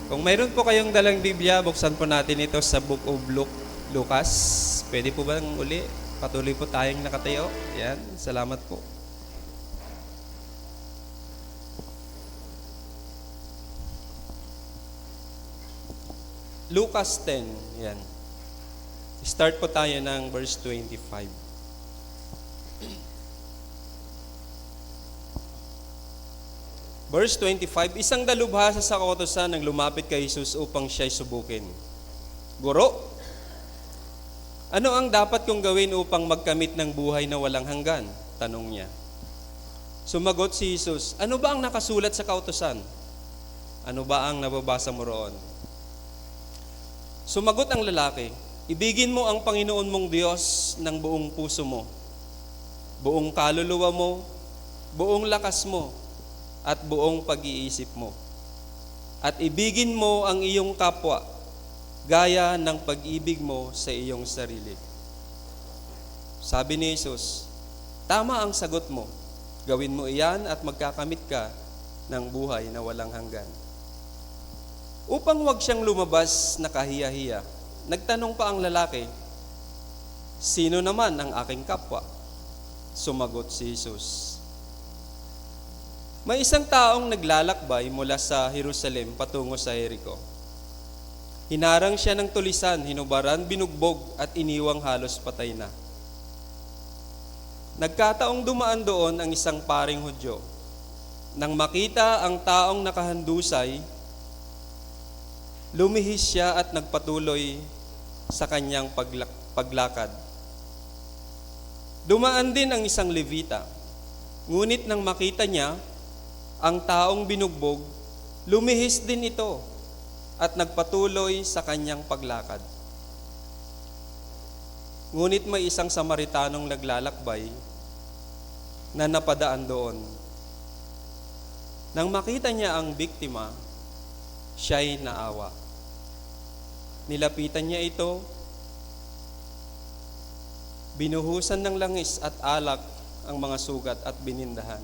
Kung mayroon po kayong dalang Biblia, buksan po natin ito sa Book of Lucas. Pwede po bang uli? Patuloy po tayong nakatayo. Yan, salamat po. Lucas 10, yan. Start po tayo ng verse 25. Verse 25, isang dalubhasa sa kautusan nang lumapit kay Jesus upang siya'y subukin. Guro, ano ang dapat kong gawin upang magkamit ng buhay na walang hanggan? Tanong niya. Sumagot si Jesus, ano ba ang nakasulat sa kautusan? Ano ba ang nababasa mo roon? Sumagot ang lalaki, ibigin mo ang Panginoon mong Diyos ng buong puso mo, buong kaluluwa mo, buong lakas mo, at buong pag-iisip mo. At ibigin mo ang iyong kapwa, gaya ng pag-ibig mo sa iyong sarili. Sabi ni Jesus, tama ang sagot mo. Gawin mo iyan at magkakamit ka ng buhay na walang hanggan. Upang wag siyang lumabas na kahiya-hiya, nagtanong pa ang lalaki, sino naman ang aking kapwa? Sumagot si Jesus, may isang taong naglalakbay mula sa Jerusalem patungo sa Jericho. Hinarang siya ng tulisan, hinubaran, binugbog at iniwang halos patay na. Nagkataong dumaan doon ang isang paring Hudyo. Nang makita ang taong nakahandusay, lumihis siya at nagpatuloy sa kanyang paglakad. Dumaan din ang isang Levita. Ngunit nang makita niya ang taong binugbog, lumihis din ito at nagpatuloy sa kanyang paglakad. Ngunit may isang Samaritanong naglalakbay na napadaan doon. Nang makita niya ang biktima, siya'y naawa. Nilapitan niya ito, binuhusan ng langis at alak ang mga sugat at binindahan.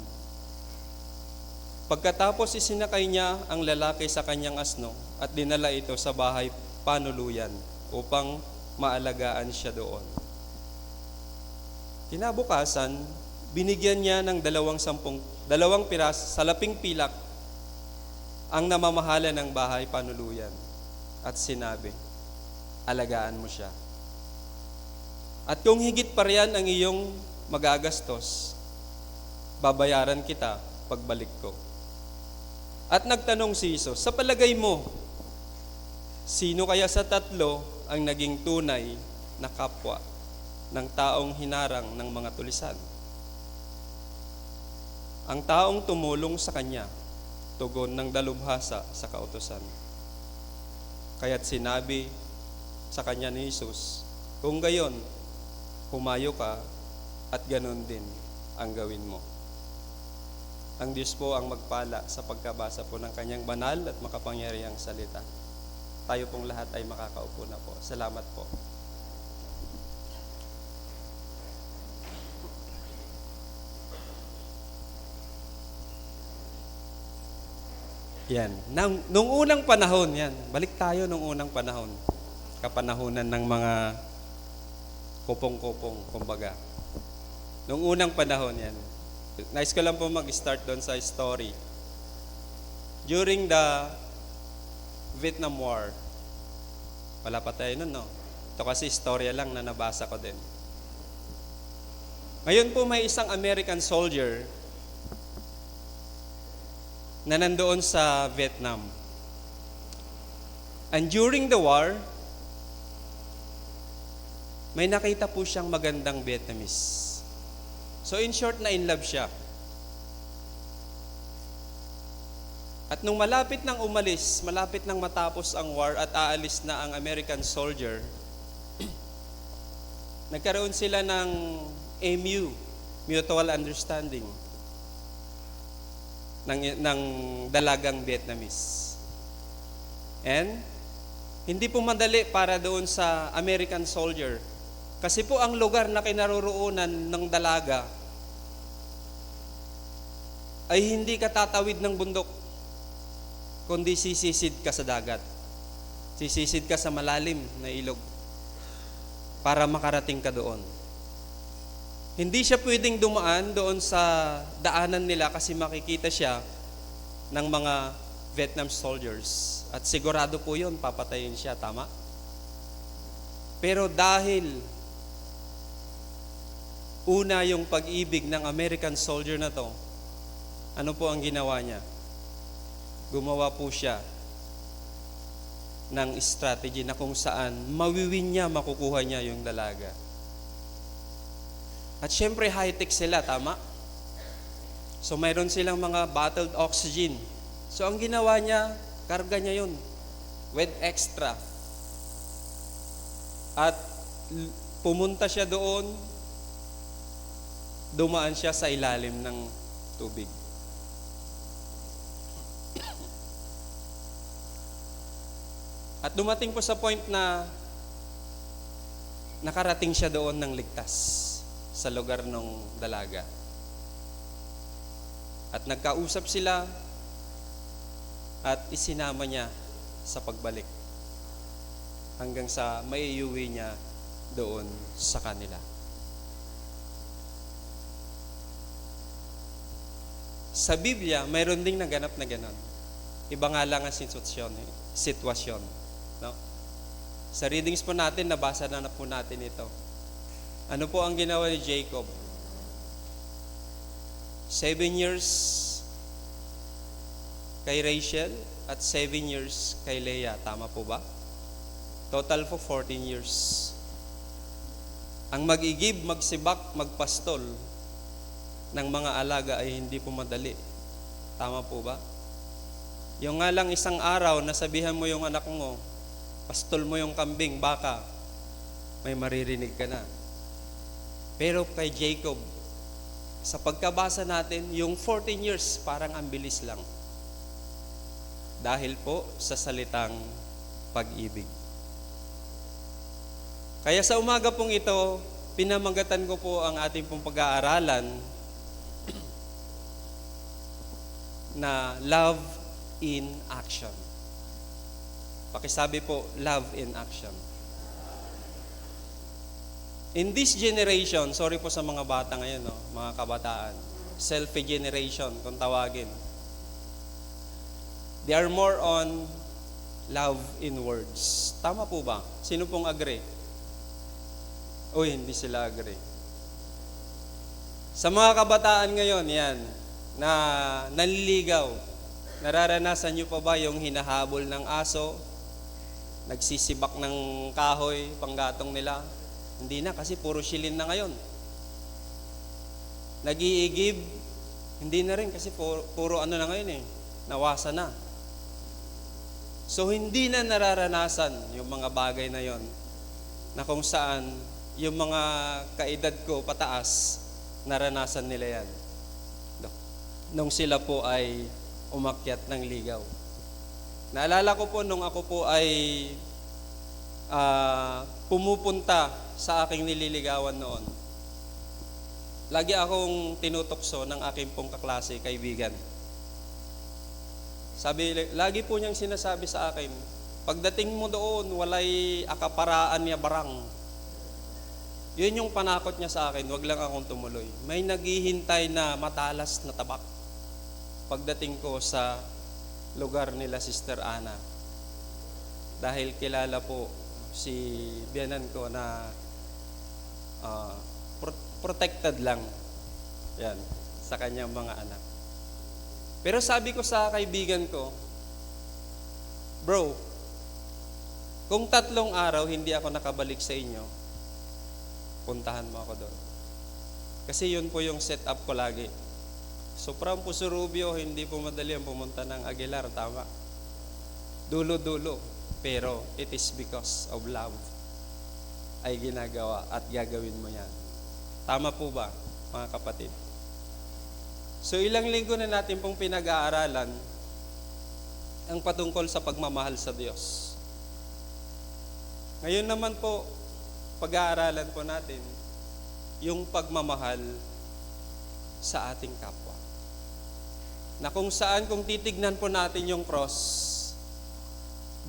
Pagkatapos isinakay niya ang lalaki sa kanyang asno at dinala ito sa bahay panuluyan upang maalagaan siya doon. Kinabukasan, binigyan niya ng 2 salaping pilak ang namamahala ng bahay panuluyan at sinabi, alagaan mo siya. At kung higit pa riyan ang iyong magagastos, babayaran kita pagbalik ko. At nagtanong si Jesus, sa palagay mo, sino kaya sa 3 ang naging tunay na kapwa ng taong hinarang ng mga tulisan? Ang taong tumulong sa kanya, tugon ng dalubhasa sa kautusan. Kaya't sinabi sa kanya ni Jesus, kung gayon, humayo ka at ganon din ang gawin mo. Ang Diyos po ang magpala sa pagkabasa po ng kanyang banal at makapangyarihang salita. Tayo pong lahat ay makakaupo na po. Salamat po. Yan. Nung unang panahon, yan. Balik tayo nung unang panahon. Kapanahunan ng mga kupong-kupong, kumbaga. Nung unang panahon, yan. Nais ko lang po mag-start doon sa story. During the Vietnam War, wala pa tayo nun, no? Ito kasi istorya lang na nabasa ko din. Ngayon po may isang American soldier na nandoon sa Vietnam. And during the war, may nakita po siyang magandang Vietnamese. So in short, na in love siya. At nung malapit nang umalis, malapit nang matapos ang war at aalis na ang American soldier, nagkaroon sila ng MU, Mutual Understanding, ng dalagang Vietnamese. And hindi po madali para doon sa American soldier. Kasi po ang lugar na kinaroroonan ng dalaga ay hindi katatawid ng bundok. kundi sisisid ka sa dagat. Sisisid ka sa malalim na ilog para makarating ka doon. Hindi siya pwedeng dumaan doon sa daanan nila kasi makikita siya ng mga Vietnam soldiers. At sigurado po yun, papatayin siya, tama? Pero dahil una yung pag-ibig ng American soldier na to, ano po ang ginawa niya? Gumawa po siya ng strategy na kung saan mawiwin niya, makukuha niya yung dalaga. At syempre high-tech sila, tama? So mayroon silang mga bottled oxygen. So ang ginawa niya, karga niya yun with extra. At pumunta siya doon, dumaan siya sa ilalim ng tubig. At dumating po sa point na nakarating siya doon ng ligtas sa lugar ng dalaga. At nagkausap sila at isinama niya sa pagbalik hanggang sa maiuwi niya doon sa kanila. Sa Biblia, mayroon ding naganap na ganon. Iba nga lang ang sitwasyon. No? Sa readings po natin, nabasa na po natin ito. Ano po ang ginawa ni Jacob? 7 years kay Rachel at 7 years kay Leah. Tama po ba? Total po 14 years. Ang mag-igib, magsibak, magpastol ng mga alaga ay hindi po madali. Tama po ba? Yung nga lang isang araw, nasabihan mo yung anak mo, pastol mo yung kambing, baka, may maririnig ka na. Pero kay Jacob, sa pagkabasa natin, yung 14 years parang ang bilis lang. Dahil po sa salitang pag-ibig. Kaya sa umaga pong ito, pinamagatan ko po ang ating pong pag-aaralan na love in action. Pakisabi po, love in action. In this generation, sorry po sa mga bata ngayon, no, mga kabataan, selfie generation kung tawagin. They are more on love in words. Tama po ba? Sino pong agree? Uy, hindi sila agree. Sa mga kabataan ngayon, yan, na nanliligaw, nararanasan nyo pa ba yung hinahabol ng aso, nagsisibak ng kahoy, panggatong nila? Hindi na, kasi puro shilin na ngayon. Nag-iigib, hindi na rin, kasi puro ano na ngayon eh, nawasa na. So hindi na nararanasan yung mga bagay na yon na kung saan yung mga kaedad ko pataas, naranasan nila yan. Nung sila po ay umakyat ng ligaw. Naalala ko po nung ako po ay pumupunta sa aking nililigawan noon. Lagi akong tinutokso ng aking pong kaklase, kaibigan. Lagi po niyang sinasabi sa akin, pagdating mo doon, walay akaparaan niya barang. Yun yung panakot niya sa akin, wag lang akong tumuloy. May naghihintay na matalas na tabak pagdating ko sa lugar nila Sister Ana. Dahil kilala po si biyanan ko na protected lang yan sa kanyang mga anak. Pero sabi ko sa kaibigan ko, bro, kung 3 araw hindi ako nakabalik sa inyo, puntahan mo ako doon. Kasi yun po yung setup ko lagi. So from Puso Rubio, hindi po madali ang pumunta ng Aguilar, tama? Dulo-dulo. Pero it is because of love ay ginagawa at gagawin mo yan. Tama po ba, mga kapatid? So ilang linggo na natin pong pinag-aaralan ang patungkol sa pagmamahal sa Diyos. Ngayon naman po, pag-aaralan po natin yung pagmamahal sa ating kapwa. na kung saan kung titignan po natin yung cross,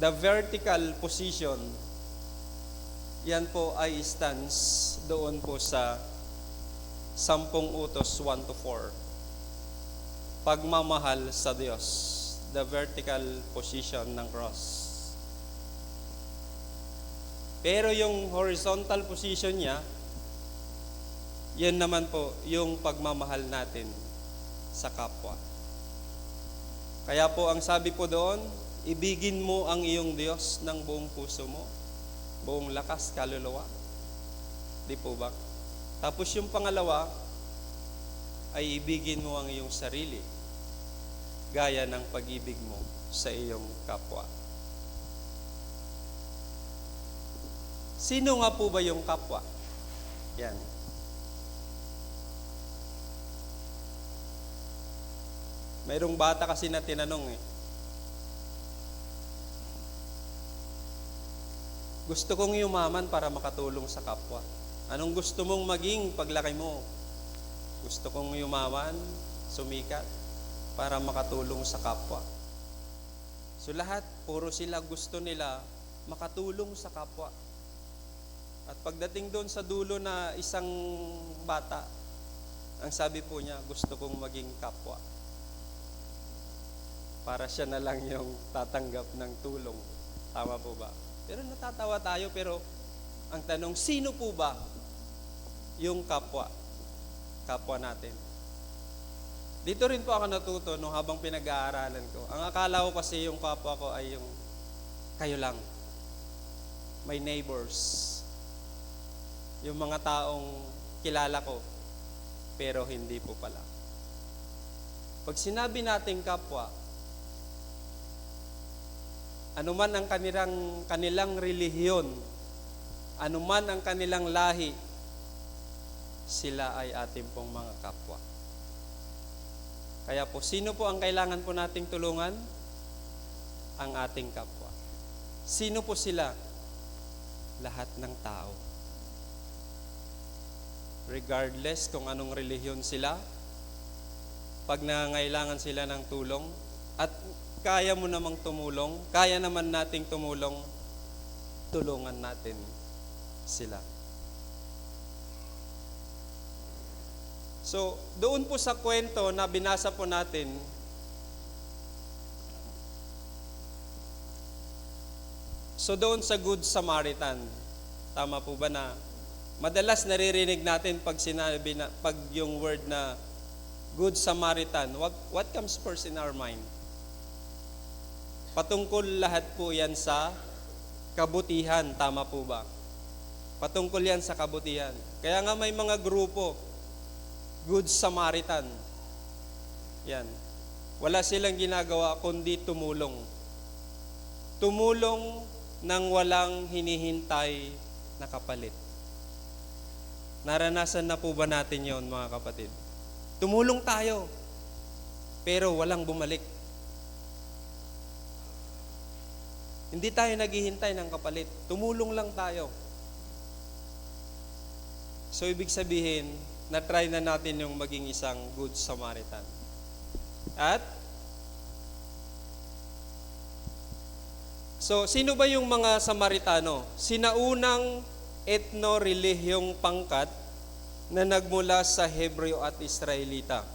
the vertical position, yan po ay stands doon po sa 10 utos 1 to 4. Pagmamahal sa Diyos, the vertical position ng cross. Pero yung horizontal position niya, yan naman po yung pagmamahal natin sa kapwa. Kaya po ang sabi po doon, ibigin mo ang iyong Diyos ng buong puso mo, buong lakas, kaluluwa. Di po ba? Tapos yung pangalawa, ay ibigin mo ang iyong sarili, gaya ng pag-ibig mo sa iyong kapwa. Sino nga po ba yung kapwa? Yan. Mayroong bata kasi na tinanong gusto kong yumaman para makatulong sa kapwa. Anong gusto mong maging paglaki mo? Gusto kong yumaman, sumikat, para makatulong sa kapwa. So lahat, puro sila gusto nila makatulong sa kapwa. At pagdating doon sa dulo na isang bata, ang sabi po niya, gusto kong maging kapwa. Para siya na lang yung tatanggap ng tulong. Tama po ba? Pero natatawa tayo, pero ang tanong, sino po ba yung kapwa? Kapwa natin. Dito rin po ako natuto nung habang pinag-aaralan ko. Ang akala ko kasi yung kapwa ko ay yung kayo lang. My neighbors. Yung mga taong kilala ko, pero hindi po pala. Pag sinabi nating kapwa, anuman ang kanilang relihiyon, anuman ang kanilang lahi, sila ay ating pong mga kapwa. Kaya po, sino po ang kailangan po nating tulungan? Ang ating kapwa. Sino po sila? Lahat ng tao. Regardless kung anong relihiyon sila, pag nangangailangan sila ng tulong, at kaya mo namang tumulong, kaya naman nating tumulong, tulungan natin sila. So, doon po sa kwento na binasa po natin, so doon sa Good Samaritan, tama po ba na madalas naririnig natin pag sinabi na, pag yung word na Good Samaritan, what comes first in our mind? Patungkol lahat po yan sa kabutihan, tama po ba? Patungkol yan sa kabutihan. Kaya nga may mga grupo, Good Samaritan. Yan. Wala silang ginagawa kundi tumulong. Tumulong nang walang hinihintay na kapalit. Naranasan na po ba natin yon, mga kapatid? Tumulong tayo, pero walang bumalik. Hindi tayo naghihintay ng kapalit. Tumulong lang tayo. So, ibig sabihin, na-try na natin yung maging isang Good Samaritan. At, so, sino ba yung mga Samaritano? Sinaunang etno-relihiyong pangkat na nagmula sa Hebreo at Israelita.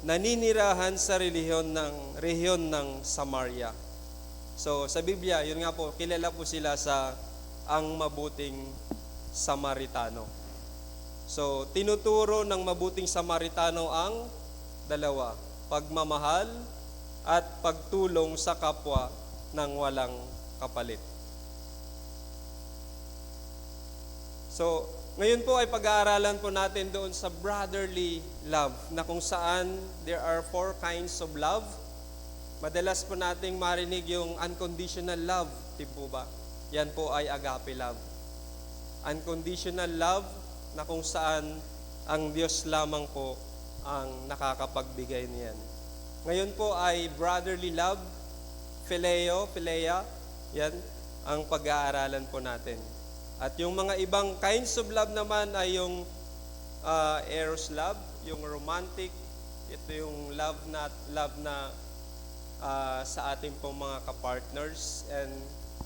Naninirahan sa rehiyon ng Samaria. So, sa Biblia, yun nga po, kilala po sila sa ang mabuting Samaritano. So, tinuturo ng mabuting Samaritano ang dalawa, pagmamahal at pagtulong sa kapwa ng walang kapalit. So, ngayon po ay pag-aaralan po natin doon sa brotherly love, na kung saan there are 4 kinds of love. Madalas po nating marinig yung unconditional love, di po ba? Yan po ay agape love. Unconditional love na kung saan ang Diyos lamang po ang nakakapagbigay niyan. Ngayon po ay brotherly love, philia, yan ang pag-aaralan po natin. At yung mga ibang kinds of love naman ay yung eros love, yung romantic Ito yung love na sa ating pong mga kapartners, and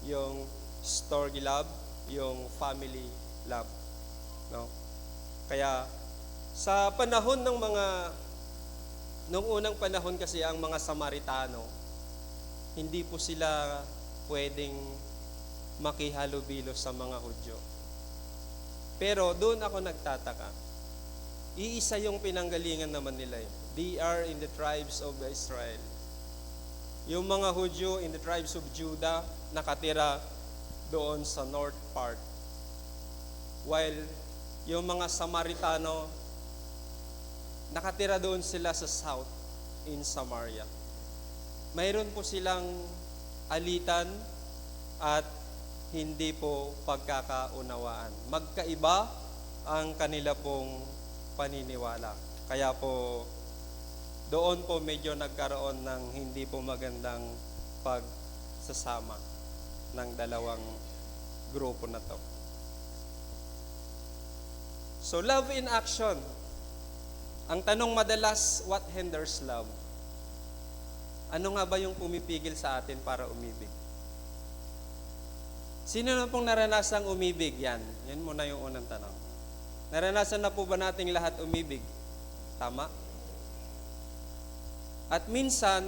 yung story love, yung family love, no? Kaya sa panahon ng nung unang panahon kasi ang mga Samaritano, hindi po sila pwedeng makihalubilo sa mga Hudyo. Pero doon ako nagtataka. Iisa yung pinanggalingan naman nila. They are in the tribes of Israel. Yung mga Hudyo in the tribes of Judah, nakatira doon sa north part. While yung mga Samaritano, nakatira doon sila sa south in Samaria. Mayroon po silang alitan at hindi po pagkakaunawaan. Magkaiba ang kanila pong paniniwala. Kaya po doon po medyo nagkaroon ng hindi po magandang pagsasama ng dalawang grupo na to. So love in action. Ang tanong madalas, what hinders love? Ano nga ba yung pumipigil sa atin para umibig? Sino na pong naranasang umibig? Yan muna yung unang tanong. Naranasan na po ba nating lahat umibig? Tama? At minsan,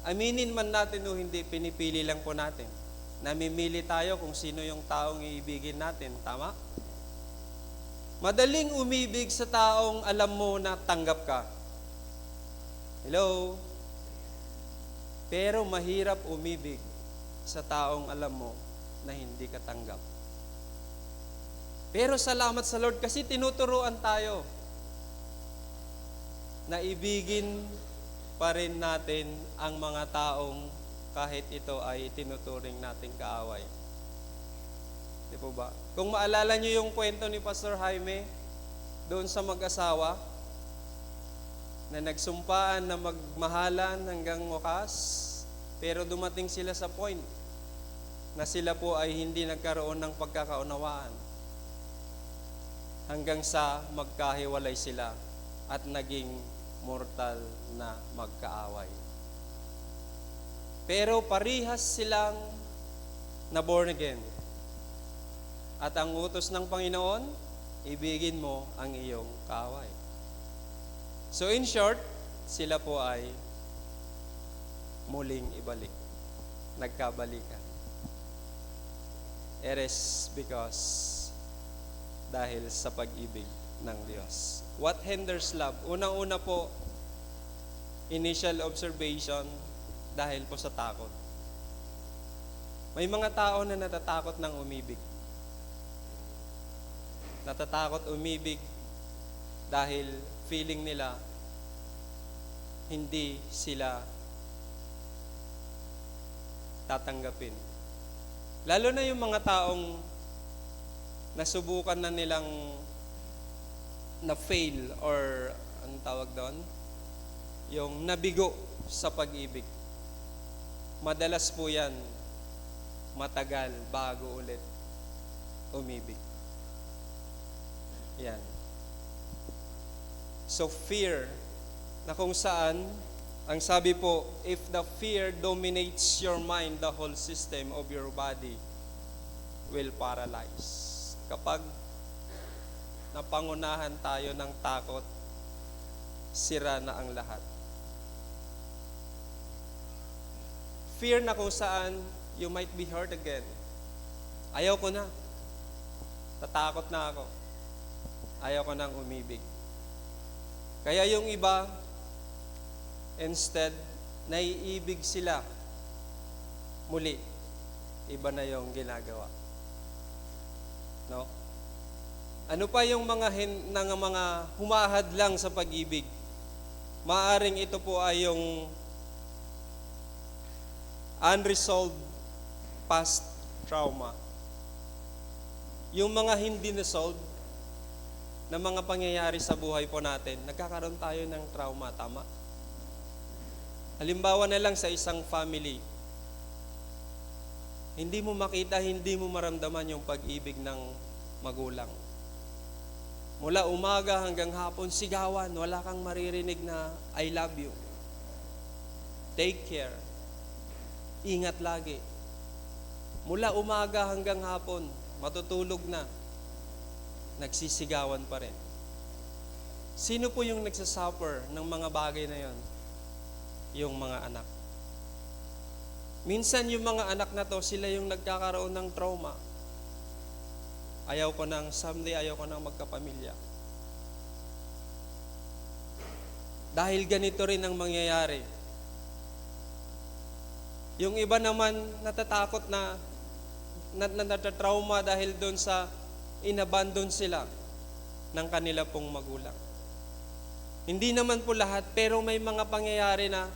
aminin man natin o hindi, pinipili lang po natin. Namimili tayo kung sino yung taong iibigin natin. Tama? Madaling umibig sa taong alam mo na tanggap ka. Hello? Pero mahirap umibig sa taong alam mo na hindi ka tanggap. Pero salamat sa Lord kasi tinuturuan tayo na ibigin pa rin natin ang mga taong kahit ito ay tinuturing nating kaaway. Di po ba? Kung maalala nyo yung kwento ni Pastor Jaime doon sa mag-asawa na nagsumpaan na magmahalan hanggang wakas, pero dumating sila sa point na sila po ay hindi nagkaroon ng pagkakaunawaan hanggang sa magkahiwalay sila at naging mortal na magkaaway. Pero parihas silang na born again. At ang utos ng Panginoon, ibigin mo ang iyong kaaway. So in short, sila po ay muling ibalik. Nagkabalikan. It is because dahil sa pag-ibig ng Diyos. What hinders love? Unang-una po, initial observation, dahil po sa takot. May mga tao na natatakot ng umibig. Natatakot umibig dahil feeling nila hindi sila tatanggapin. Lalo na yung mga taong nasubukan na nilang na-fail or anong tawag doon? Yung nabigo sa pag-ibig. Madalas po yan matagal bago ulit umibig. Yan. So fear, na kung saan, ang sabi po, if the fear dominates your mind, the whole system of your body will paralyze. Kapag napangunahan tayo ng takot, sira na ang lahat. Fear na kung saan you might be hurt again. Ayaw ko na. Tatakot na ako. Ayaw ko nang umibig. Kaya yung iba, instead, naiibig sila. Muli, iba na yung ginagawa. No? Ano pa yung mga humahad lang sa pag-ibig? Maaring ito po ay yung unresolved past trauma. Yung mga hindi na-solved na mga pangyayari sa buhay po natin, nagkakaroon tayo ng trauma, tama? Halimbawa na lang sa isang family, hindi mo makita, hindi mo maramdaman yung pag-ibig ng magulang. Mula umaga hanggang hapon, sigawan, wala kang maririnig na I love you. Take care. Ingat lagi. Mula umaga hanggang hapon, matutulog na, nagsisigawan pa rin. Sino po yung nagsasuffer ng mga bagay na yon? Yung mga anak. Minsan yung mga anak na to, sila yung nagkakaroon ng trauma. Someday ayaw ko nang magkapamilya. Dahil ganito rin ang mangyayari. Yung iba naman natatakot na natatrauma dahil doon sa inabandon sila ng kanila pong magulang. Hindi naman po lahat, pero may mga pangyayari na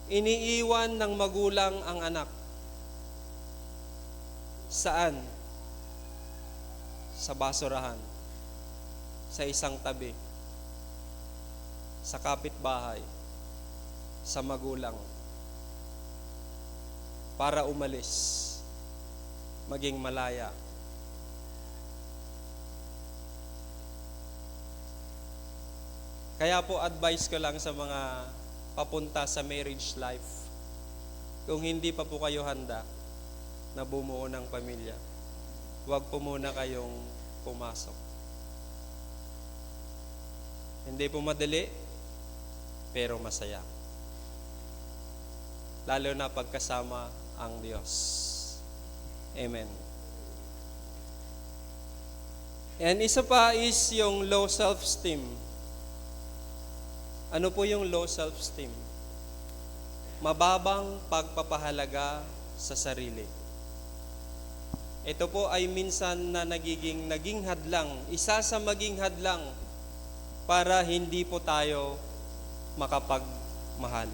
iniiwan ng magulang ang anak. Saan? Sa basurahan, sa isang tabi, sa kapitbahay, sa magulang, para umalis, maging malaya. Kaya po advice ko lang sa mga papunta sa marriage life, kung hindi pa po kayo handa na bumuo ng pamilya, huwag po muna kayong pumasok. Hindi po madali, pero masaya. Lalo na pagkasama ang Diyos. Amen. And isa pa is yung low self-esteem. Ano po yung low self-esteem? Mababang pagpapahalaga sa sarili. Ito po ay minsan na naging hadlang, isa sa maging hadlang para hindi po tayo makapagmahal.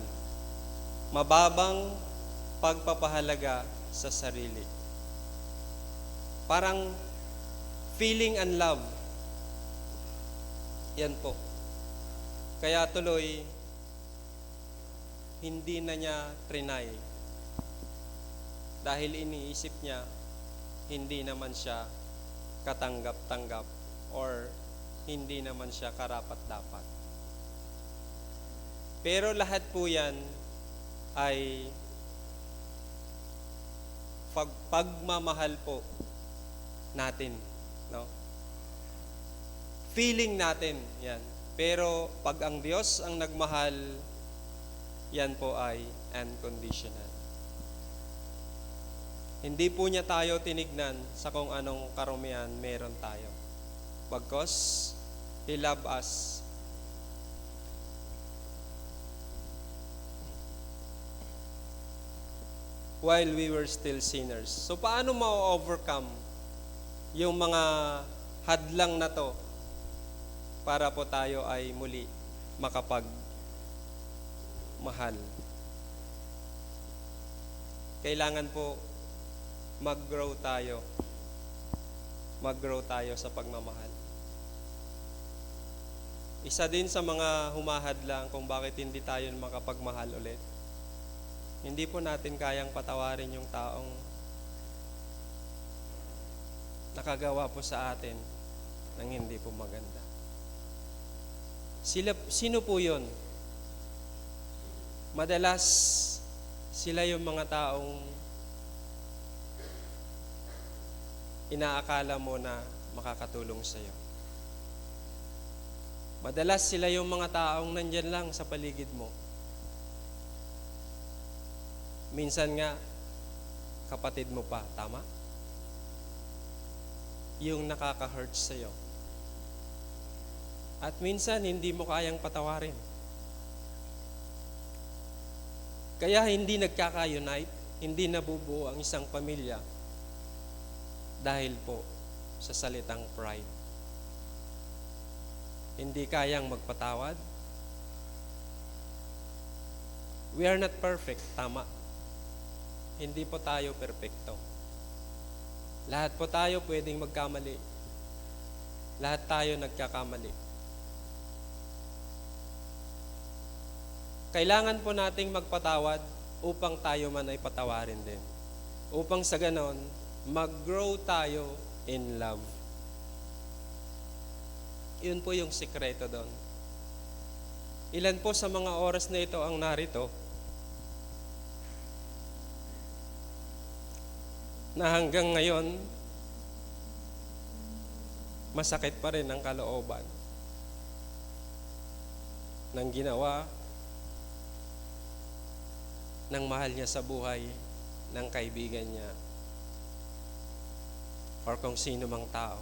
Mababang pagpapahalaga sa sarili. Parang feeling unloved. Yan po. Kaya tuloy, hindi na niya trinay. Dahil iniisip niya, hindi naman siya katanggap-tanggap or hindi naman siya karapat-dapat. Pero lahat po yan ay pagmamahal po natin, no? Feeling natin yan. Pero pag ang Diyos ang nagmahal, yan po ay unconditional. Hindi po niya tayo tinignan sa kung anong karumihan meron tayo. Bagkus, He loved us. While we were still sinners. So paano ma-overcome yung mga hadlang na to para po tayo ay muli makapagmahal? Kailangan po mag-grow tayo. Mag-grow tayo sa pagmamahal. Isa din sa mga humahadlang kung bakit hindi tayo makapagmahal ulit. Hindi po natin kayang patawarin yung taong nakagawa po sa atin ng hindi po maganda. Sino po yun? Madalas, sila yung mga taong inaakala mo na makakatulong sa'yo. Madalas sila yung mga taong nandyan lang sa paligid mo. Minsan nga, kapatid mo pa, tama? Yung nakaka-hurt sa'yo. At minsan, hindi mo kayang patawarin. Kaya hindi nagkaka-unite, hindi nabubuo ang isang pamilya dahil po sa salitang pride. Hindi kayang magpatawad. We are not perfect, tama? Hindi po tayo perfecto. Lahat po tayo pwedeng magkamali. Lahat tayo nagkakamali. Kailangan po nating magpatawad upang tayo man ay patawarin din. Upang sa ganon, mag-grow tayo in love. Yun po yung sikreto doon. Ilan po sa mga oras na ito ang narito na hanggang ngayon masakit pa rin ang kalooban ng ginawa ng mahal niya sa buhay ng kaibigan niya or kung sino mang tao.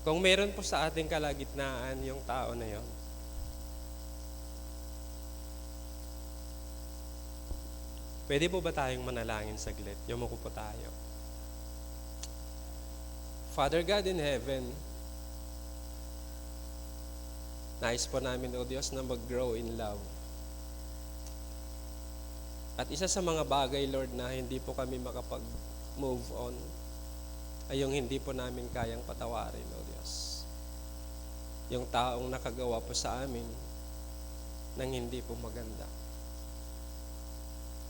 Kung meron po sa ating kalagitnaan yung tao na yon, pwede po ba tayong manalangin saglit? Yumuko po tayo. Father God in heaven, nais po namin, O Diyos, na mag-grow in love. At isa sa mga bagay, Lord, na hindi po kami makapag-move on ay yung hindi po namin kayang patawarin, O Diyos. Yung taong nakagawa po sa amin ng hindi po maganda.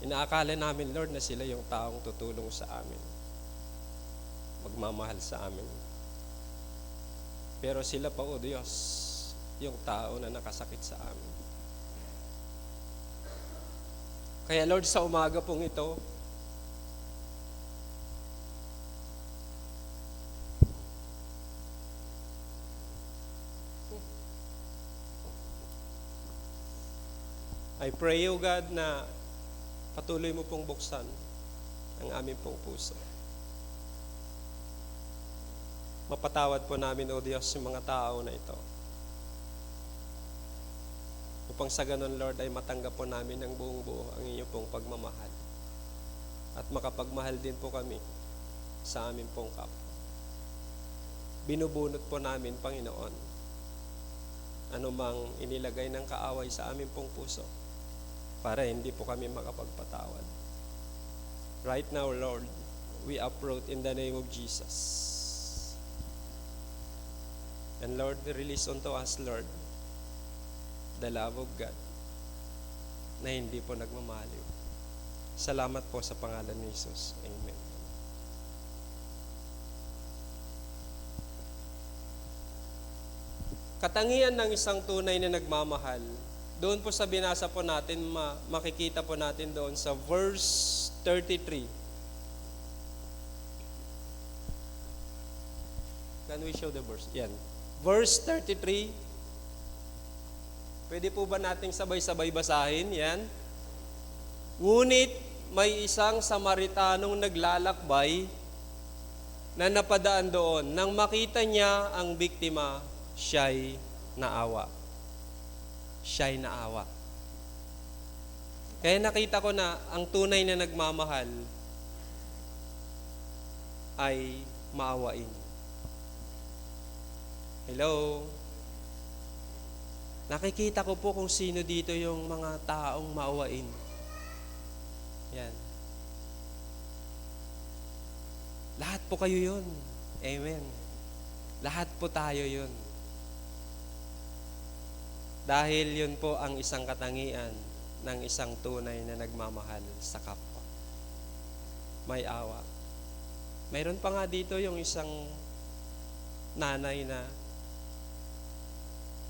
Inaakala namin, Lord, na sila yung taong tutulong sa amin, magmamahal sa amin. Pero sila pa, O Diyos, yung tao na nakasakit sa amin. Kaya Lord, sa umaga pong ito, I pray, O God, na patuloy mo pong buksan ang aming pong puso. Mapatawad po namin, O Diyos, yung mga tao na ito. Upang sa ganun, Lord, ay matanggap po namin ng buong buo ang inyo pong pagmamahal. At makapagmahal din po kami sa aming pong kapwa. Binubunot po namin, Panginoon, anumang inilagay ng kaaway sa aming pong puso para hindi po kami makapagpatawad. Right now, Lord, we uproot in the name of Jesus. And Lord, release unto us, Lord, the love of God na hindi po nagmamaliw. Salamat po sa pangalan ni Jesus. Amen. Katangian ng isang tunay na nagmamahal, doon po sa binasa po natin, makikita po natin doon sa verse 33. Can we show the verse? Yan. Verse 33. Pwede po ba nating sabay-sabay basahin? Yan. Ngunit may isang Samaritanong naglalakbay na napadaan doon. Nang makita niya ang biktima, siya'y naawa. Siya'y naawa. Kaya nakita ko na ang tunay na nagmamahal ay maawain. Hello? Nakikita ko po kung sino dito yung mga taong maawain. Yan. Lahat po kayo yun. Amen. Lahat po tayo yun. Dahil yun po ang isang katangian ng isang tunay na nagmamahal sa kapwa. May awa. Mayroon pa nga dito yung isang nanay na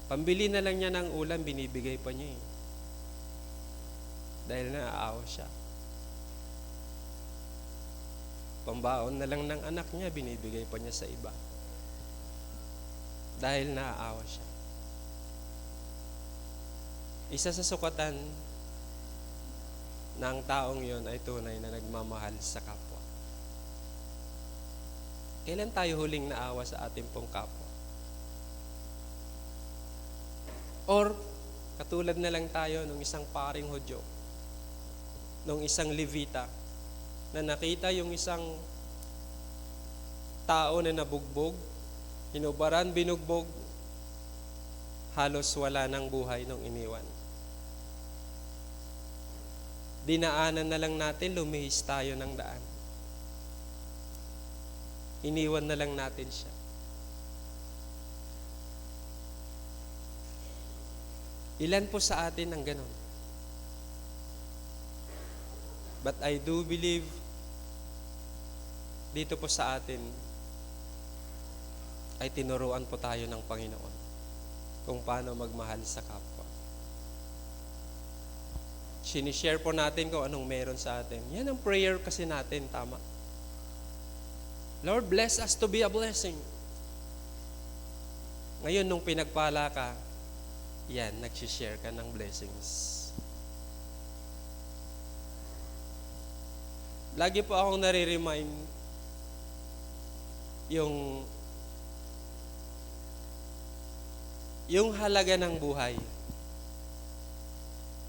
pambili na lang niya ng ulam, binibigay pa niya eh. Dahil naaawa siya. Pambaon na lang ng anak niya, binibigay pa niya sa iba. Dahil naaawa siya. Isa sa sukatan ng taong yon ay tunay na nagmamahal sa kapwa. Kailan tayo huling naawa sa ating pong kapwa? Or, katulad na lang tayo nung isang paring Hudyo, nung isang Levita, na nakita yung isang tao na nabugbog, hinubaran, binugbog, halos wala ng buhay nung iniwan. Dinaanan na lang natin, lumihis tayo ng daan. Iniwan na lang natin siya. Ilan po sa atin ang ganon? But I do believe dito po sa atin, ay tinuruan po tayo ng Panginoon kung paano magmahal sa kapwa. Sinishare po natin kung anong meron sa atin. Yan ang prayer kasi natin, tama. Lord, bless us to be a blessing. Ngayon, nung pinagpala ka, yan, nagsishare ka ng blessings. Lagi po akong nare-remind yung halaga ng buhay.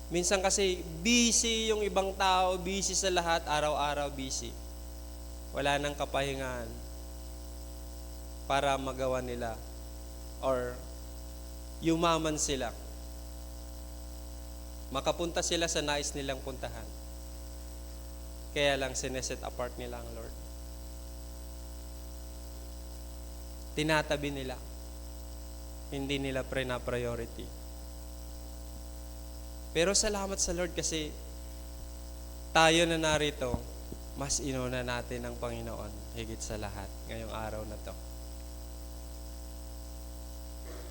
Minsan kasi busy yung ibang tao, busy sa lahat, araw-araw busy. Wala nang kapahingahan para magawa nila or yumaman sila. Makapunta sila sa nais nilang puntahan. Kaya lang sineset apart nila ang Lord. Tinatabi nila. Hindi nila priority. Pero salamat sa Lord kasi tayo na narito, mas inuna natin ang Panginoon higit sa lahat ngayong araw na to.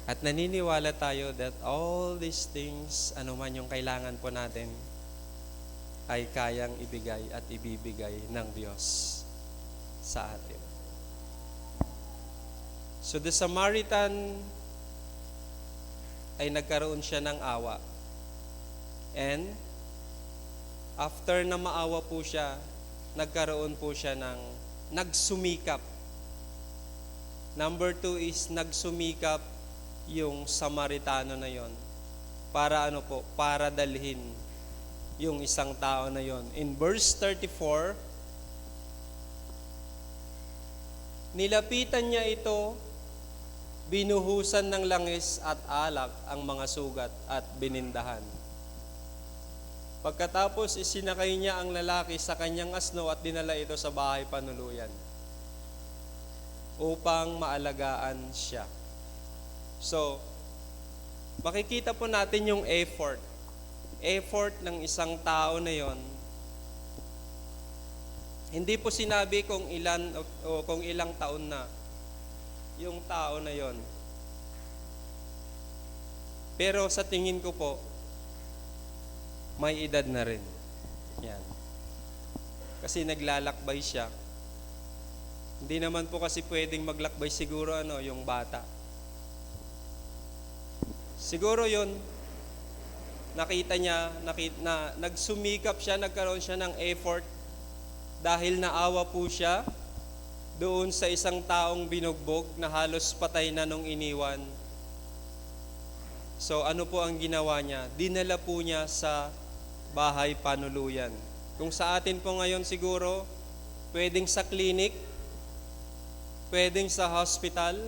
At naniniwala tayo that all these things, ano man yung kailangan po natin, ay kayang ibigay at ibibigay ng Diyos sa atin. So the Samaritan ay nagkaroon siya ng awa. And after na maawa po siya, nagkaroon po siya ng nagsumikap. Number 2 is nagsumikap yung Samaritano na yon para dalhin yung isang tao na yon. In verse 34, nilapitan niya ito, binuhusan ng langis at alak ang mga sugat at binindahan. Pagkatapos isinakay niya ang lalaki sa kanyang asno at dinala ito sa bahay panuluyan upang maalagaan siya. So, makikita po natin yung effort ng isang tao na yon. Hindi po sinabi kung ilang taon na yung tao na yon. Pero sa tingin ko po, may edad na rin. Yan. Kasi naglalakbay siya. Hindi naman po kasi pwedeng maglakbay siguro yung bata. Siguro yon, nakita niya, na nagsumikap siya, nagkaroon siya ng effort dahil naawa po siya doon sa isang taong binugbog na halos patay na nung iniwan. So ano po ang ginawa niya? Dinala po niya sa bahay panuluyan. Kung sa atin po ngayon siguro, pwedeng sa clinic, pwedeng sa hospital,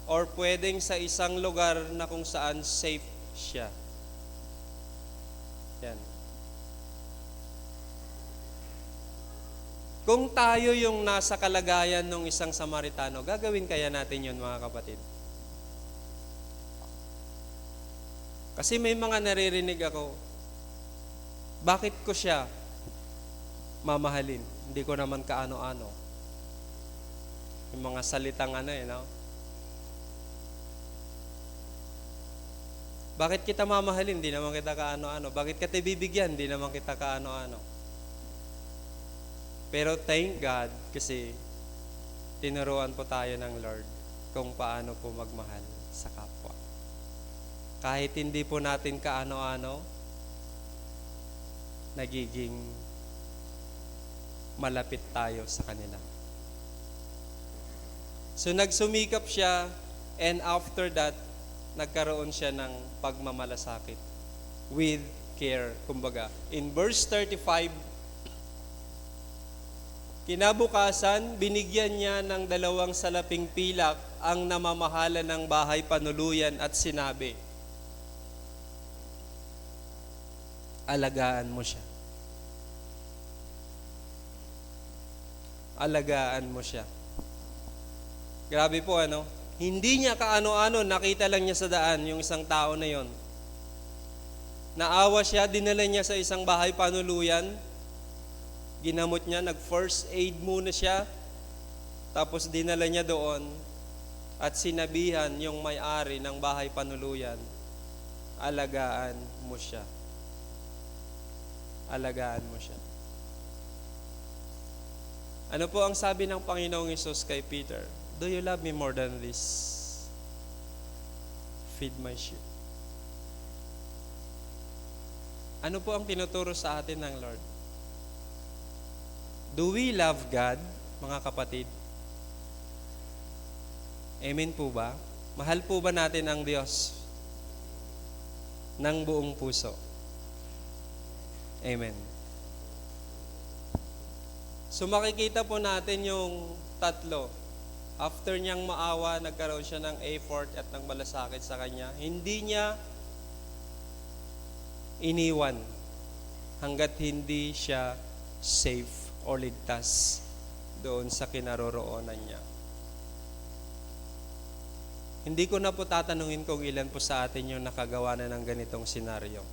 or pwedeng sa isang lugar na kung saan safe siya. Yan. Kung tayo yung nasa kalagayan ng isang Samaritano, gagawin kaya natin yun, mga kapatid? Kasi may mga naririnig ako, bakit ko siya mamahalin? Hindi ko naman kaano-ano. Yung mga salitang no? Bakit kita mamahalin? Hindi naman kita kaano-ano. Bakit kita bibigyan? Hindi naman kita kaano-ano. Pero thank God kasi tinuruan po tayo ng Lord kung paano po magmahal sa kapwa. Kahit hindi po natin kaano-ano, nagiging malapit tayo sa kanila. So nagsumikap siya, and after that, nagkaroon siya ng pagmamalasakit with care. Kumbaga, in verse 35, kinabukasan, binigyan niya ng 2 salaping pilak ang namamahala ng bahay panuluyan at sinabi, alagaan mo siya. Alagaan mo siya. Grabe po Hindi niya kaano-ano, nakita lang niya sa daan yung isang tao na yon. Naawa siya, dinala niya sa isang bahay panuluyan. Ginamot niya, nag-first aid muna siya. Tapos dinala niya doon at sinabihan yung may-ari ng bahay panuluyan, alagaan mo siya. Alagaan mo siya. Ano po ang sabi ng Panginoong Hesus kay Peter? Do you love me more than this? Feed my sheep. Ano po ang tinuturo sa atin ng Lord? Do we love God, mga kapatid? Amen po ba? Mahal po ba natin ang Diyos ng buong puso? Amen. So makikita po natin yung tatlo. After niyang maawa, nagkaroon siya ng effort at ng malasakit sa kanya. Hindi niya iniwan hanggat hindi siya safe o ligtas doon sa kinaroroonan niya. Hindi ko na po tatanungin kung ilan po sa atin yung nakagawa na ng ganitong senaryo.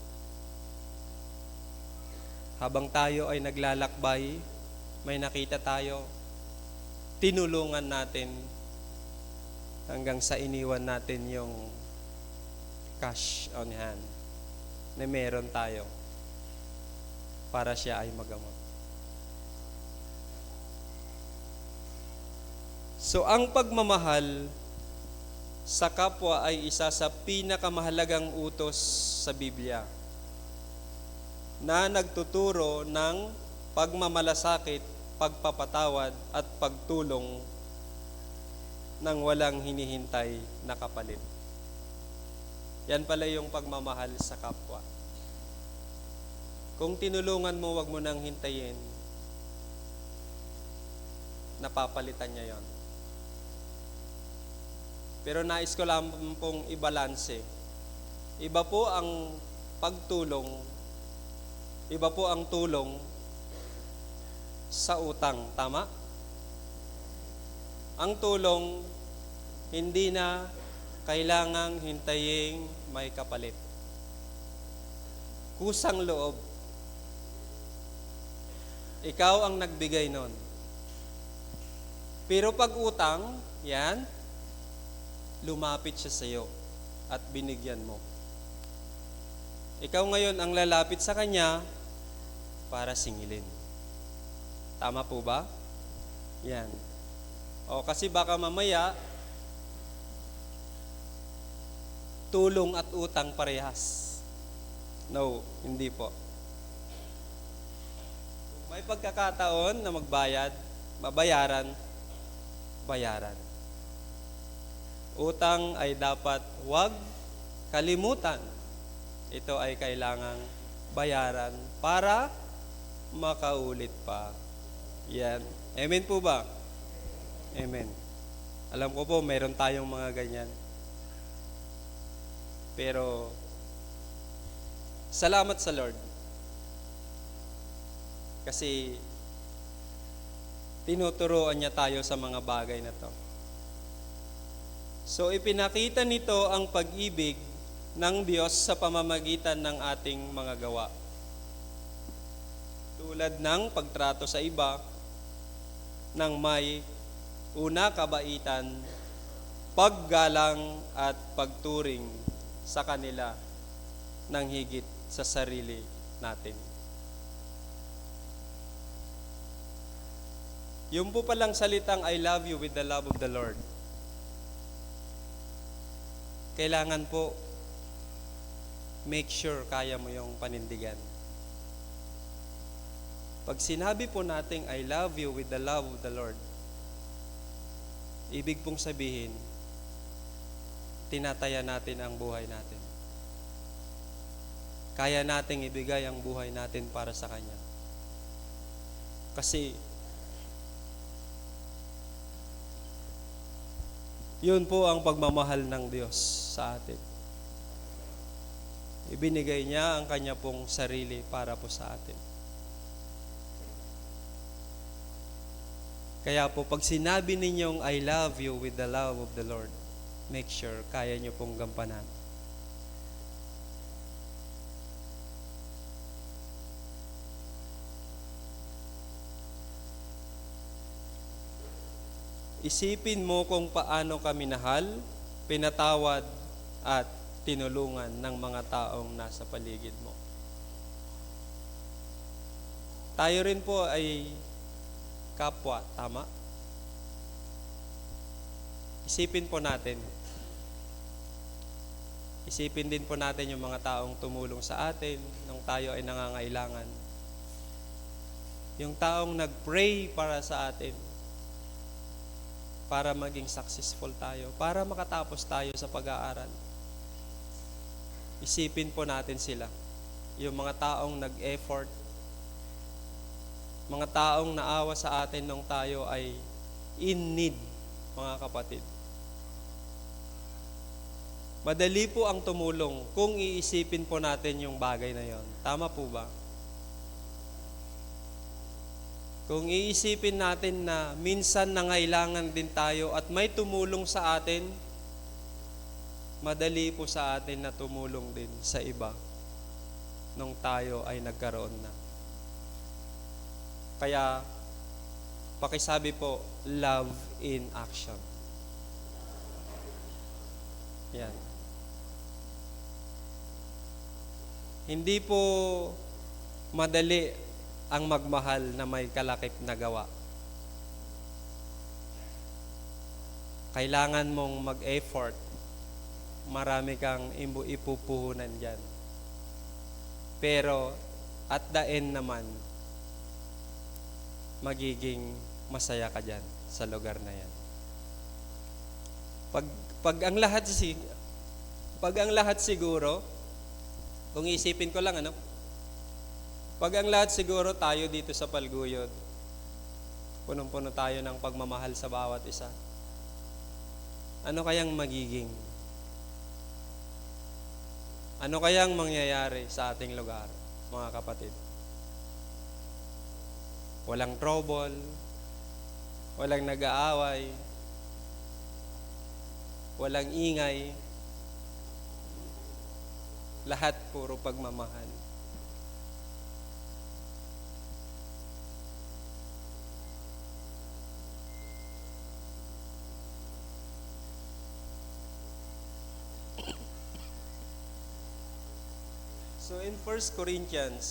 Habang tayo ay naglalakbay, may nakita tayo, tinulungan natin hanggang sa iniwan natin yung cash on hand na meron tayo para siya ay magamot. So, ang pagmamahal sa kapwa ay isa sa pinakamahalagang utos sa Biblia na nagtuturo ng pagmamalasakit, pagpapatawad at pagtulong ng walang hinihintay na kapalit. Yan pala yung pagmamahal sa kapwa. Kung tinulungan mo, wag mo nang hintayin, napapalitan niya yon. Pero nais ko lang pong ibalanse. Iba po ang pagtulong, iba po ang tulong sa utang, tama? Ang tulong, hindi na kailangang hintayin may kapalit. Kusang loob. Ikaw ang nagbigay nun. Pero pag utang, yan, lumapit siya sa iyo at binigyan mo. Ikaw ngayon ang lalapit sa kanya para singilin. Tama po ba? Yan. O kasi baka mamaya, tulong at utang parehas. No, hindi po. Kung may pagkakataon na magbayad, babayaran, bayaran. Utang ay dapat huwag kalimutan. Ito ay kailangang bayaran para makaulit pa. Yan. Amen po ba? Amen. Alam ko po, mayroon tayong mga ganyan. Pero, salamat sa Lord. Kasi, tinuturuan niya tayo sa mga bagay na to. So, ipinakita nito ang pag-ibig ng Diyos sa pamamagitan ng ating mga gawa. Tulad ng pagtrato sa iba, ng may una, kabaitan, paggalang at pagturing sa kanila ng higit sa sarili natin. Yung po palang salitang I love you with the love of the Lord. Kailangan po, make sure kaya mo yung panindigan. Pag sinabi po nating I love you with the love of the Lord, ibig pong sabihin, tinataya natin ang buhay natin. Kaya nating ibigay ang buhay natin para sa Kanya. Kasi, yun po ang pagmamahal ng Diyos sa atin. Ibinigay niya ang kanya pong sarili para po sa atin. Kaya po, pag sinabi ninyong I love you with the love of the Lord, make sure kaya niyo pong gampanan. Isipin mo kung paano ka minahal, pinatawad, at tinulungan ng mga taong nasa paligid mo. Tayo rin po ay kapwa, tama? Isipin po natin. Isipin din po natin yung mga taong tumulong sa atin nung tayo ay nangangailangan. Yung taong nag-pray para sa atin, para maging successful tayo, para makatapos tayo sa pag-aaral. Isipin po natin sila. Yung mga taong nag-effort, mga taong naawa sa atin nung tayo ay in need, mga kapatid. Madali po ang tumulong kung iisipin po natin yung bagay na yon. Tama po ba? Kung iisipin natin na minsan nangailangan din tayo at may tumulong sa atin, madali po sa atin na tumulong din sa iba nung tayo ay nagkaroon na. Kaya, pakisabi po, love in action. Yan. Hindi po madali ang magmahal na may kalakip na gawa. Kailangan mong mag-effort. Marami kang ipupuhunan dyan. Pero, at the end naman, magiging masaya ka dyan sa lugar na yan. Pag ang lahat siguro, kung isipin ko lang, pag ang lahat siguro tayo dito sa Palguyod, punong-puno tayo ng pagmamahal sa bawat isa, ano kayang magiging? Ano kayang mangyayari sa ating lugar, mga kapatid? Walang trouble, walang nag-aaway, walang ingay, lahat puro pagmamahal. So in 1 Corinthians,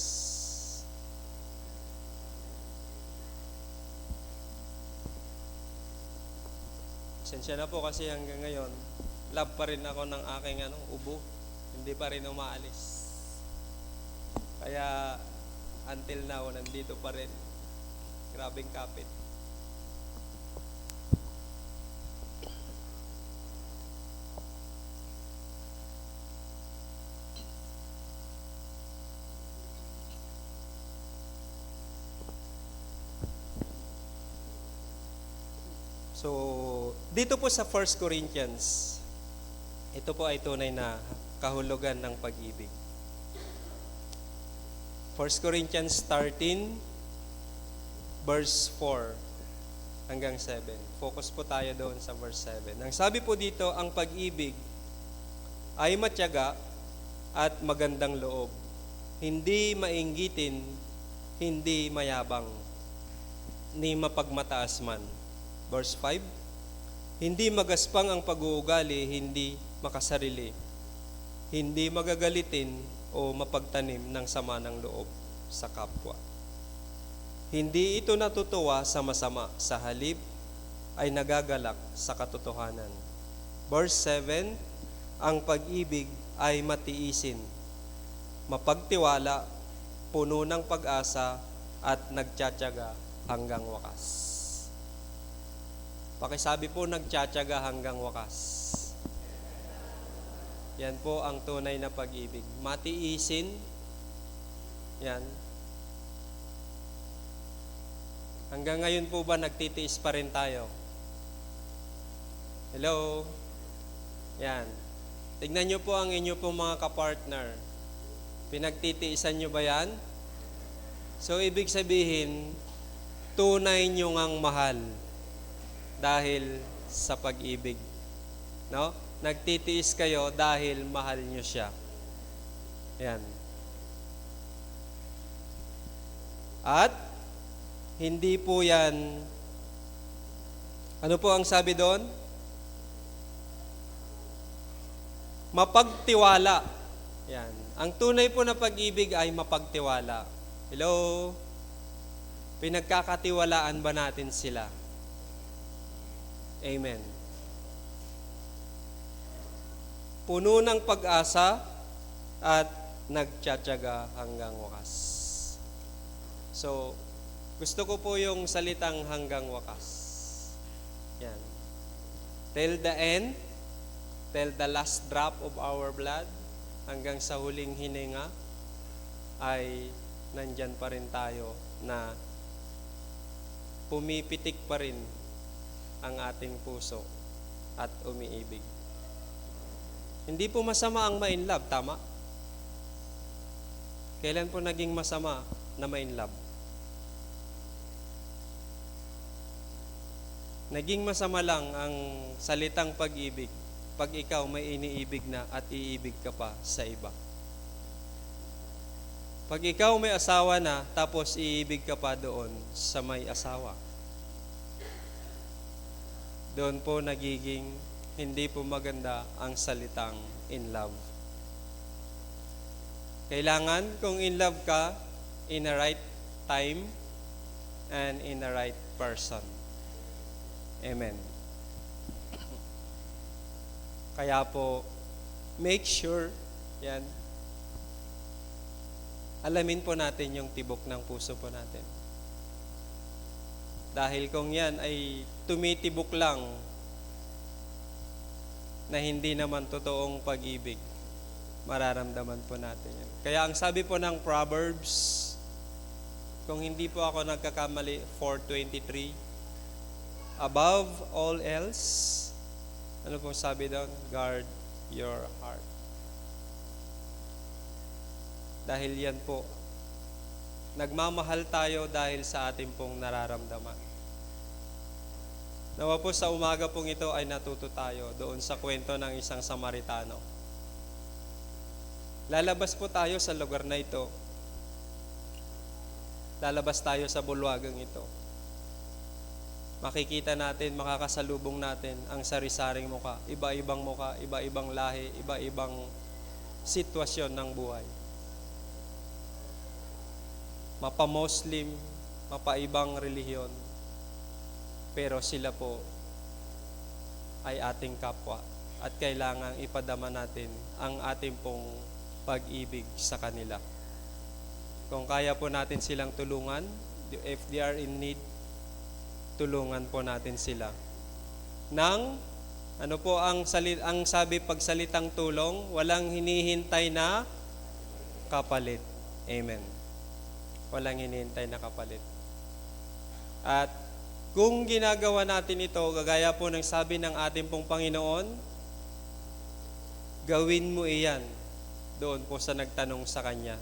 sensya na po kasi hanggang ngayon, love pa rin ako ng aking ubo. Hindi pa rin umaalis. Kaya until now, nandito pa rin. Grabing kapit. So, dito po sa 1 Corinthians, ito po ay tunay na kahulugan ng pag-ibig. 1 Corinthians 13, verse 4 hanggang 7. Focus po tayo doon sa verse 7. Ang sabi po dito, ang pag-ibig ay matyaga at magandang loob. Hindi mainggitin, hindi mayabang, ni mapagmataas man. Verse 5, hindi magaspang ang pag-uugali, hindi makasarili, hindi magagalitin o mapagtanim ng sama ng loob sa kapwa. Hindi ito natutuwa sa masama, sa halip ay nagagalak sa katotohanan. Verse 7, ang pag-ibig ay matiisin, mapagtiwala, puno ng pag-asa at nagtsatsaga hanggang wakas. Pakisabi po, nagtsatsaga hanggang wakas. Yan po ang tunay na pag-ibig. Matiisin. Yan. Hanggang ngayon po ba nagtitiis pa rin tayo? Hello? Yan. Tignan nyo po ang inyo pong mga kapartner. Pinagtitiisan nyo ba yan? So, ibig sabihin, tunay nyo ngang mahal. Dahil sa pag-ibig. No? Nagtitiis kayo dahil mahal nyo siya. Yan. At hindi po yan Ano po ang sabi doon? Mapagtiwala. Yan. Ang tunay po na pag-ibig ay mapagtiwala. Hello? Pinagkakatiwalaan ba natin sila? Amen. Puno ng pag-asa at nagtsatsaga hanggang wakas. So, gusto ko po yung salitang hanggang wakas. Yan. Till the end, till the last drop of our blood, hanggang sa huling hininga, ay nandyan pa rin tayo na pumipitik pa rin ang ating puso at umiibig. Hindi po masama ang ma-in love, tama? Kailan po naging masama na ma-in love? Naging masama lang ang salitang pag-ibig pag ikaw may iniibig na at iibig ka pa sa iba. Pag ikaw may asawa na tapos iibig ka pa doon sa may asawa, doon po nagiging hindi po maganda ang salitang in love. Kailangan kung in love ka, in the right time and in the right person. Amen. Kaya po, make sure, yan, alamin po natin yung tibok ng puso po natin. Dahil kung yan ay tumitibok lang na hindi naman totoong pag-ibig, mararamdaman po natin yan. Kaya ang sabi po ng Proverbs, kung hindi po ako nagkakamali, 4:23, above all else, ano po sabi doon? Guard your heart. Dahil yan po, nagmamahal tayo dahil sa ating pong nararamdaman. Nawa po sa umaga pong ito ay natuto tayo doon sa kwento ng isang Samaritano. Lalabas po tayo sa lugar na ito. Lalabas tayo sa bulwagang ito. Makikita natin, makakasalubong natin ang sari-saring muka, iba-ibang muka, iba-ibang lahi, iba-ibang sitwasyon ng buhay. Mapa-Muslim, mapa-ibang relihiyon, pero sila po ay ating kapwa at kailangang ipadama natin ang ating pong pag-ibig sa kanila. Kung kaya po natin silang tulungan, if they are in need, tulungan po natin sila. Ano po ang sabi pagsalitang tulong, walang hinihintay na kapalit. Amen. Walang hinihintay na kapalit. At kung ginagawa natin ito, gagaya po ng sabi ng ating pong Panginoon, gawin mo iyan doon po sa nagtanong sa Kanya.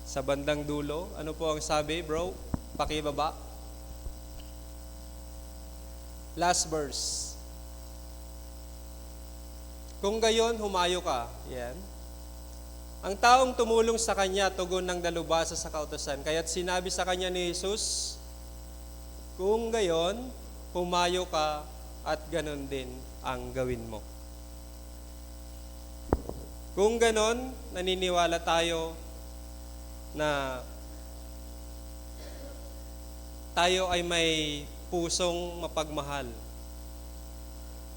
Sa bandang dulo, ano po ang sabi, bro? Pakibaba. Last verse. Kung gayon, humayo ka. Yan. Ang taong tumulong sa kanya, tugon ng dalubhasa sa kautusan. Kaya't sinabi sa kanya ni Jesus, kung gayon, humayo ka at ganon din ang gawin mo. Kung ganon, naniniwala tayo na tayo ay may pusong mapagmahal.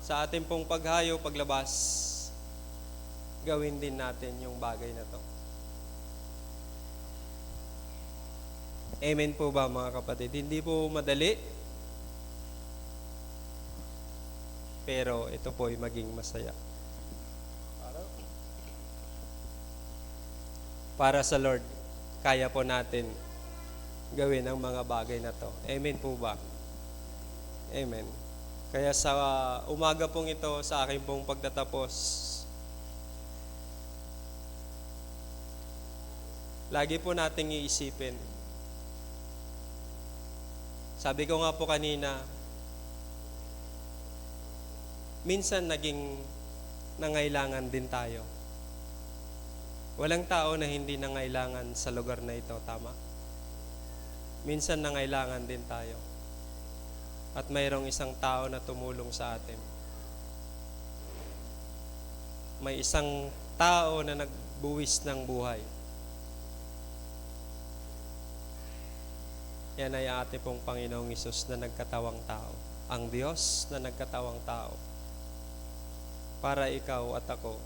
Sa ating pong paghayo, paglabas, gawin din natin yung bagay na to. Amen po ba mga kapatid? Hindi po madali, pero ito po ay maging masaya. Para sa Lord, kaya po natin gawin ang mga bagay na to. Amen po ba? Amen. Kaya sa umaga pong ito, sa aking pong pagtatapos, lagi po nating iisipin. Sabi ko nga po kanina, minsan naging nangailangan din tayo. Walang tao na hindi nangailangan sa lugar na ito, tama? Minsan nangailangan din tayo. at mayroong isang tao na tumulong sa atin. May isang tao na nagbuwis ng buhay. Yan ay ating pong Panginoong Hesus na nagkatawang tao. Ang Diyos na nagkatawang tao. Para ikaw at ako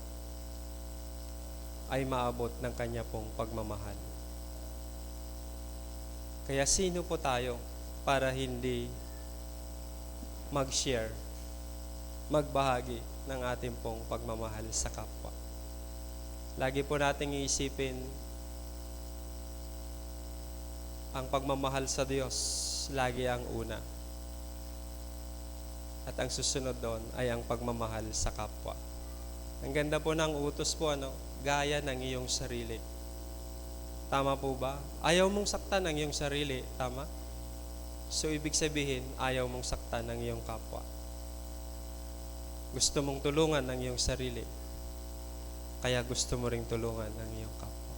ay maabot ng Kanya pong pagmamahal. Kaya sino po tayo para hindi mag-share, magbahagi ng ating pong pagmamahal sa kapwa. Lagi po nating iisipin ang pagmamahal sa Diyos, lagi ang una. At ang susunod doon ay ang pagmamahal sa kapwa. Ang ganda po ng utos po, gaya ng iyong sarili. Tama po ba? Ayaw mong saktan ang iyong sarili, tama? So, ibig sabihin, ayaw mong saktan ang iyong kapwa. Gusto mong tulungan ang iyong sarili, kaya gusto mo ring tulungan ang iyong kapwa.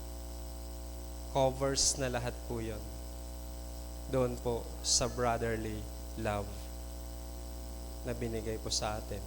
Covers na lahat po yun. Doon po sa brotherly love na binigay po sa atin.